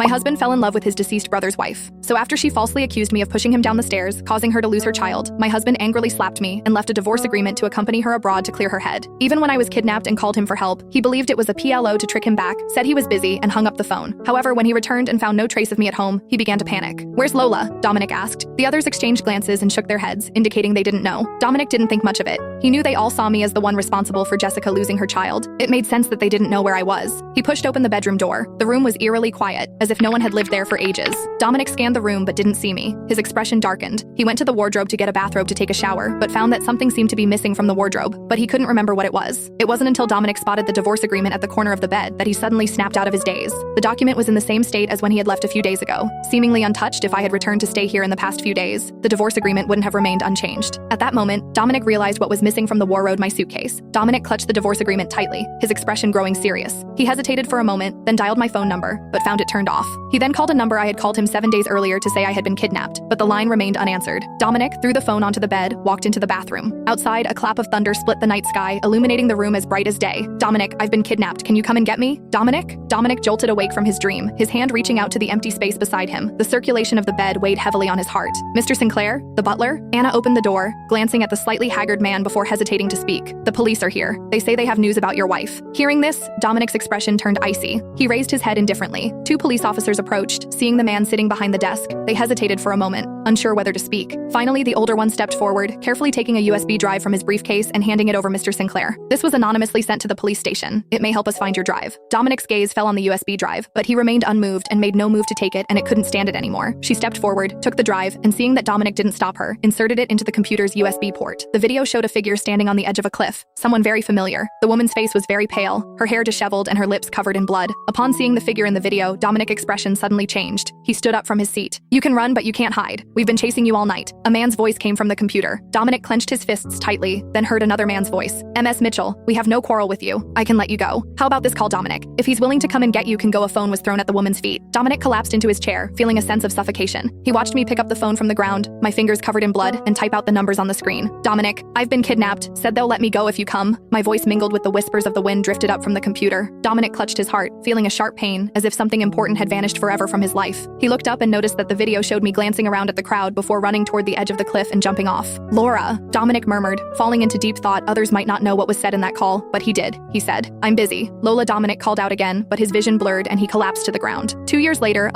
My husband fell in love with his deceased brother's wife. So after she falsely accused me of pushing him down the stairs, causing her to lose her child, my husband angrily slapped me and left a divorce agreement to accompany her abroad to clear her head. Even when I was kidnapped and called him for help, he believed it was a PLO to trick him back, said he was busy, and hung up the phone. However, when he returned and found no trace of me at home, he began to panic. "Where's Lola?" Dominic asked. The others exchanged glances and shook their heads, indicating they didn't know. Dominic didn't think much of it. He knew they all saw me as the one responsible for Jessica losing her child. It made sense that they didn't know where I was. He pushed open the bedroom door. The room was eerily quiet, as if no one had lived there for ages. Dominic scanned the room but didn't see me. His expression darkened. He went to the wardrobe to get a bathrobe to take a shower, but found that something seemed to be missing from the wardrobe, but he couldn't remember what it was. It wasn't until Dominic spotted the divorce agreement at the corner of the bed that he suddenly snapped out of his daze. The document was in the same state as when he had left a few days ago. Seemingly untouched, if I had returned to stay here in the past few days, the divorce agreement wouldn't have remained unchanged. At that moment, Dominic realized what was missing from the Warroad my suitcase. Dominic clutched the divorce agreement tightly, his expression growing serious. He hesitated for a moment, then dialed my phone number, but found it turned off. He then called a number I had called him 7 days earlier to say I had been kidnapped, but the line remained unanswered. Dominic threw the phone onto the bed, walked into the bathroom. Outside, a clap of thunder split the night sky, illuminating the room as bright as day. "Dominic, I've been kidnapped. Can you come and get me?" "Dominic?" Dominic jolted awake from his dream, his hand reaching out to the empty space beside him. The circulation of the bed weighed heavily on his heart. "Mr. Sinclair? The butler?" Anna opened the door, glancing at the slightly haggard man before hesitating to speak. "The police are here. They say they have news about your wife." Hearing this, Dominic's expression turned icy. He raised his head indifferently. Two police officers approached. Seeing the man sitting behind the desk, they hesitated for a moment, unsure whether to speak. Finally, the older one stepped forward, carefully taking a USB drive from his briefcase and handing it over Mr. Sinclair. "This was anonymously sent to the police station. It may help us find your drive." Dominic's gaze fell on the USB drive, but he remained unmoved and made no move to take it, and it couldn't stand it anymore. She stepped forward, took the drive, and seeing that Dominic didn't stop her, inserted it into the computer's USB port. The video showed a figure standing on the edge of a cliff, someone very familiar. The woman's face was very pale, her hair disheveled and her lips covered in blood. Upon seeing the figure in the video, Dominic's expression suddenly changed. He stood up from his seat. "You can run, but you can't hide. We've been chasing you all night." A man's voice came from the computer. Dominic clenched his fists tightly, then heard another man's voice. "MS Mitchell, we have no quarrel with you. I can let you go. How about this call, Dominic? If he's willing to come and get you, can go." A phone was thrown at the woman's feet. Dominic collapsed into his chair, feeling a sense of suffocation. He watched me pick up the phone from the ground, my fingers covered in blood, and type out the numbers on the screen. "Dominic, I've been kidnapped. Said they'll let me go if you come." My voice mingled with the whispers of the wind drifted up from the computer. Dominic clutched his heart, feeling a sharp pain, as if something important had vanished forever from his life. He looked up and noticed that the video showed me glancing around at the crowd before running toward the edge of the cliff and jumping off. "Laura," Dominic murmured, falling into deep thought. Others might not know what was said in that call, but he did. He said, "I'm busy." Lola. Dominic called out again, but his vision blurred and he collapsed to the ground. 2 years later,